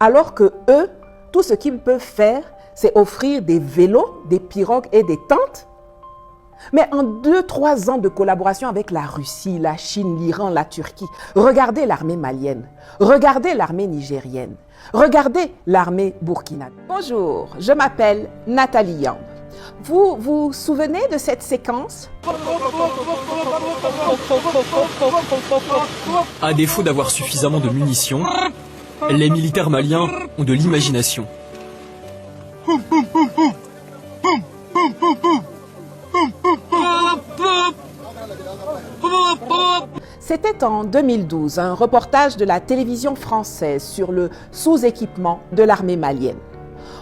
Alors que eux, tout ce qu'ils peuvent faire, c'est offrir des vélos, des pirogues et des tentes. Mais en 2-3 ans de collaboration avec la Russie, la Chine, l'Iran, la Turquie, regardez l'armée malienne, regardez l'armée nigérienne, regardez l'armée burkinabé. Bonjour, je m'appelle Nathalie Yamb. Vous vous souvenez de cette séquence? À défaut d'avoir suffisamment de munitions, les militaires maliens ont de l'imagination. C'était en 2012, un reportage de la télévision française sur le sous-équipement de l'armée malienne.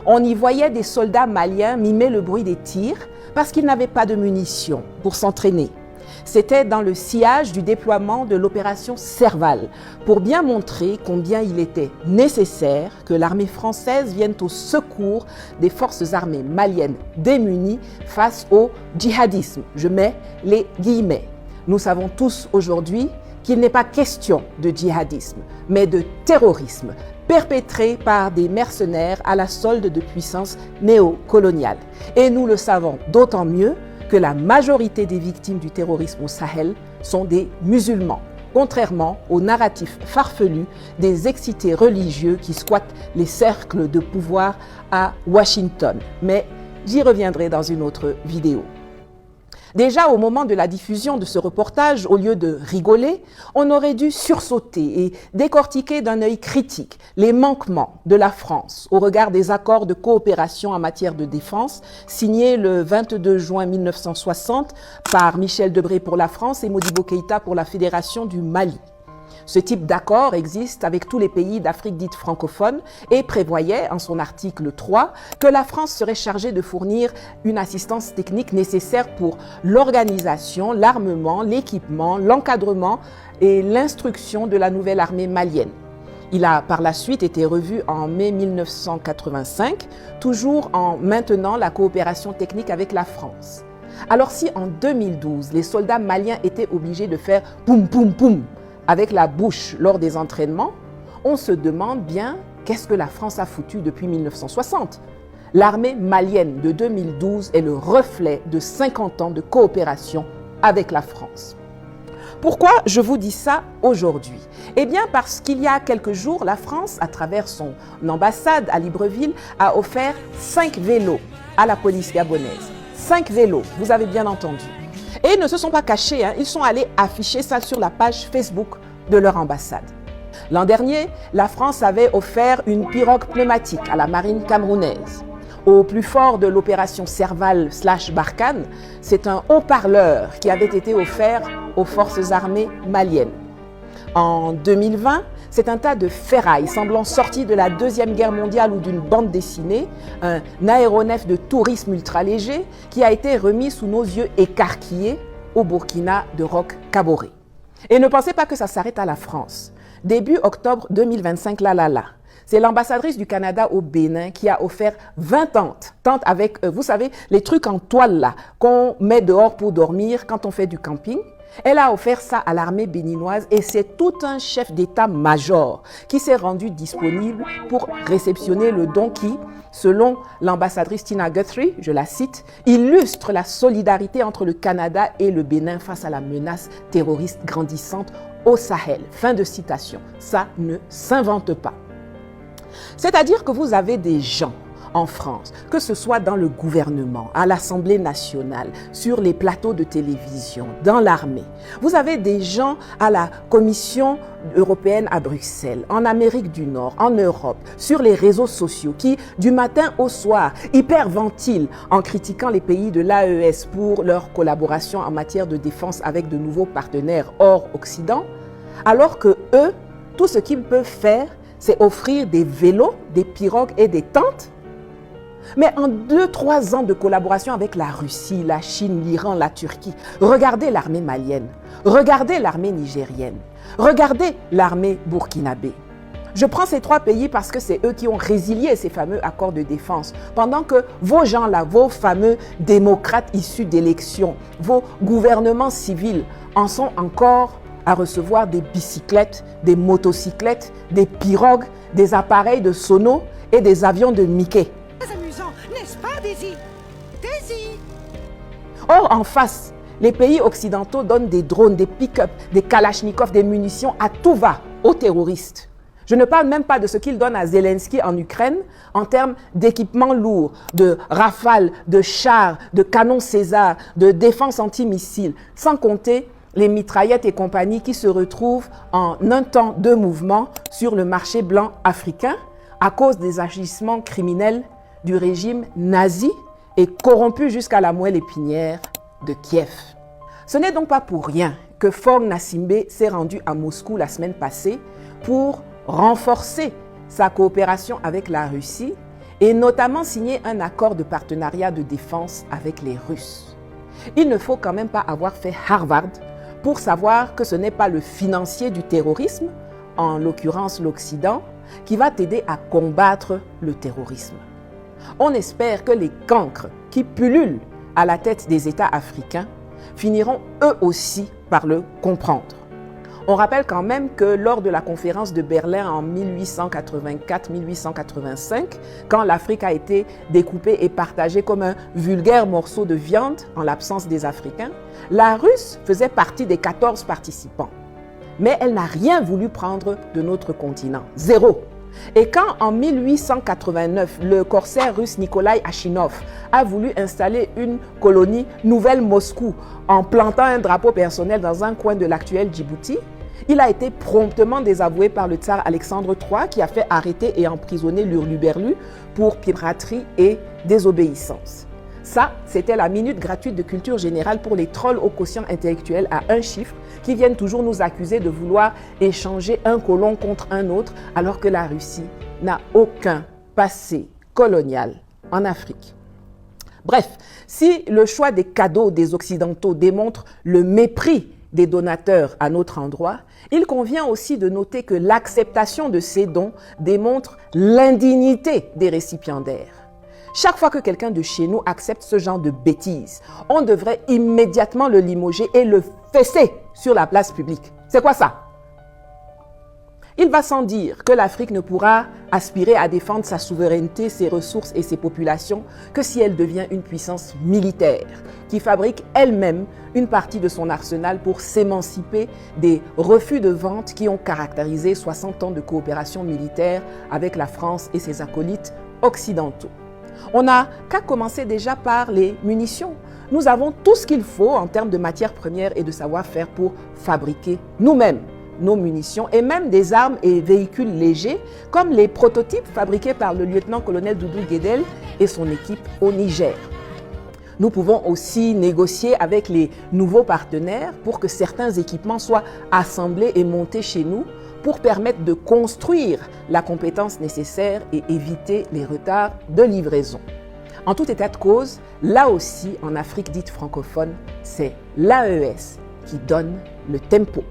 On y voyait des soldats maliens mimer le bruit des tirs parce qu'ils n'avaient pas de munitions pour s'entraîner. C'était dans le sillage du déploiement de l'opération Serval, pour bien montrer combien il était nécessaire que l'armée française vienne au secours des forces armées maliennes démunies face au djihadisme. Je mets les guillemets. Nous savons tous aujourd'hui qu'il n'est pas question de djihadisme, mais de terrorisme perpétré par des mercenaires à la solde de puissances néocoloniales. Et nous le savons d'autant mieux que la majorité des victimes du terrorisme au Sahel sont des musulmans, contrairement au narratif farfelu des excités religieux qui squattent les cercles de pouvoir à Washington. Mais j'y reviendrai dans une autre vidéo. Déjà, au moment de la diffusion de ce reportage, au lieu de rigoler, on aurait dû sursauter et décortiquer d'un œil critique les manquements de la France au regard des accords de coopération en matière de défense signés le 22 juin 1960 par Michel Debré pour la France et Modibo Keïta pour la Fédération du Mali. Ce type d'accord existe avec tous les pays d'Afrique dite francophone et prévoyait, en son article 3, que la France serait chargée de fournir une assistance technique nécessaire pour l'organisation, l'armement, l'équipement, l'encadrement et l'instruction de la nouvelle armée malienne. Il a par la suite été revu en mai 1985, toujours en maintenant la coopération technique avec la France. Alors si en 2012, les soldats maliens étaient obligés de faire « poum poum poum » avec la bouche lors des entraînements, on se demande bien qu'est-ce que la France a foutu depuis 1960. L'armée malienne de 2012 est le reflet de 50 ans de coopération avec la France. Pourquoi je vous dis ça aujourd'hui? Eh bien parce qu'il y a quelques jours, la France, à travers son ambassade à Libreville, a offert 5 vélos à la police gabonaise. 5 vélos, vous avez bien entendu. Et ils ne se sont pas cachés, ils sont allés afficher ça sur la page Facebook de leur ambassade. L'an dernier, la France avait offert une pirogue pneumatique à la marine camerounaise. Au plus fort de l'opération Serval/Barkhane, c'est un haut-parleur qui avait été offert aux forces armées maliennes. En 2020, c'est un tas de ferraille semblant sorti de la Deuxième Guerre mondiale ou d'une bande dessinée, un aéronef de tourisme ultra-léger qui a été remis sous nos yeux écarquillés au Burkina de Roch Kaboré. Et ne pensez pas que ça s'arrête à la France. Début octobre 2025, c'est l'ambassadrice du Canada au Bénin qui a offert 20 tentes avec, vous savez, les trucs en toile là qu'on met dehors pour dormir quand on fait du camping. Elle a offert ça à l'armée béninoise et c'est tout un chef d'état-major qui s'est rendu disponible pour réceptionner le don qui, selon l'ambassadrice Tina Guthrie, je la cite, illustre la solidarité entre le Canada et le Bénin face à la menace terroriste grandissante au Sahel. Fin de citation. Ça ne s'invente pas. C'est-à-dire que vous avez des gens en France, que ce soit dans le gouvernement, à l'Assemblée nationale, sur les plateaux de télévision, dans l'armée. Vous avez des gens à la Commission européenne à Bruxelles, en Amérique du Nord, en Europe, sur les réseaux sociaux qui, du matin au soir, hyperventilent en critiquant les pays de l'AES pour leur collaboration en matière de défense avec de nouveaux partenaires hors Occident, alors que eux, tout ce qu'ils peuvent faire, c'est offrir des vélos, des pirogues et des tentes. Mais en 2-3 ans de collaboration avec la Russie, la Chine, l'Iran, la Turquie, regardez l'armée malienne, regardez l'armée nigérienne, regardez l'armée burkinabé. Je prends ces 3 pays parce que c'est eux qui ont résilié ces fameux accords de défense, pendant que vos gens-là, vos fameux démocrates issus d'élections, vos gouvernements civils en sont encore à recevoir des bicyclettes, des motocyclettes, des pirogues, des appareils de sono et des avions de Mickey. Très amusant, n'est-ce pas, Daisy? Daisy! Or, en face, les pays occidentaux donnent des drones, des pick-up, des kalachnikovs, des munitions à tout va aux terroristes. Je ne parle même pas de ce qu'ils donnent à Zelensky en Ukraine en termes d'équipements lourds, de rafales, de chars, de canons César, de défense anti-missiles, sans compter les mitraillettes et compagnie qui se retrouvent en un temps de mouvement sur le marché blanc africain à cause des agissements criminels du régime nazi et corrompu jusqu'à la moelle épinière de Kiev. Ce n'est donc pas pour rien que Faure Gnassingbé s'est rendu à Moscou la semaine passée pour renforcer sa coopération avec la Russie et notamment signer un accord de partenariat de défense avec les Russes. Il ne faut quand même pas avoir fait Harvard pour savoir que ce n'est pas le financier du terrorisme, en l'occurrence l'Occident, qui va t'aider à combattre le terrorisme. On espère que les cancres qui pullulent à la tête des États africains finiront eux aussi par le comprendre. On rappelle quand même que lors de la conférence de Berlin en 1884-1885, quand l'Afrique a été découpée et partagée comme un vulgaire morceau de viande en l'absence des Africains, la Russe faisait partie des 14 participants. Mais elle n'a rien voulu prendre de notre continent, zéro. Et quand en 1889, le corsaire russe Nikolai Achinov a voulu installer une colonie Nouvelle-Moscou en plantant un drapeau personnel dans un coin de l'actuel Djibouti, il a été promptement désavoué par le tsar Alexandre III qui a fait arrêter et emprisonner l'Hurluberlu pour piraterie et désobéissance. Ça, c'était la minute gratuite de culture générale pour les trolls au quotient intellectuel à un chiffre qui viennent toujours nous accuser de vouloir échanger un colon contre un autre alors que la Russie n'a aucun passé colonial en Afrique. Bref, si le choix des cadeaux des Occidentaux démontre le mépris des donateurs à notre endroit, il convient aussi de noter que l'acceptation de ces dons démontre l'indignité des récipiendaires. Chaque fois que quelqu'un de chez nous accepte ce genre de bêtises, on devrait immédiatement le limoger et le fesser sur la place publique. C'est quoi ça? Il va sans dire que l'Afrique ne pourra aspirer à défendre sa souveraineté, ses ressources et ses populations que si elle devient une puissance militaire qui fabrique elle-même une partie de son arsenal pour s'émanciper des refus de vente qui ont caractérisé 60 ans de coopération militaire avec la France et ses acolytes occidentaux. On n'a qu'à commencer déjà par les munitions. Nous avons tout ce qu'il faut en termes de matières premières et de savoir-faire pour fabriquer nous-mêmes nos munitions et même des armes et véhicules légers comme les prototypes fabriqués par le lieutenant-colonel Doudou Guédel et son équipe au Niger. Nous pouvons aussi négocier avec les nouveaux partenaires pour que certains équipements soient assemblés et montés chez nous pour permettre de construire la compétence nécessaire et éviter les retards de livraison. En tout état de cause, là aussi, en Afrique dite francophone, c'est l'AES qui donne le tempo.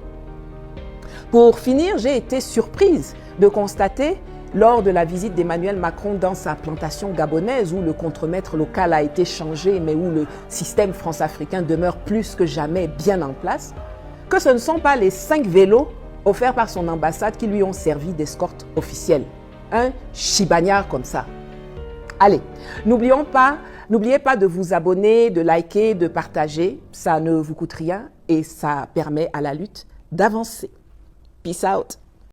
Pour finir, j'ai été surprise de constater, lors de la visite d'Emmanuel Macron dans sa plantation gabonaise, où le contremaître local a été changé, mais où le système france-africain demeure plus que jamais bien en place, que ce ne sont pas les 5 vélos offerts par son ambassade qui lui ont servi d'escorte officielle. Un chibagnard comme ça. Allez, n'oubliez pas de vous abonner, de liker, de partager. Ça ne vous coûte rien et ça permet à la lutte d'avancer. Peace out.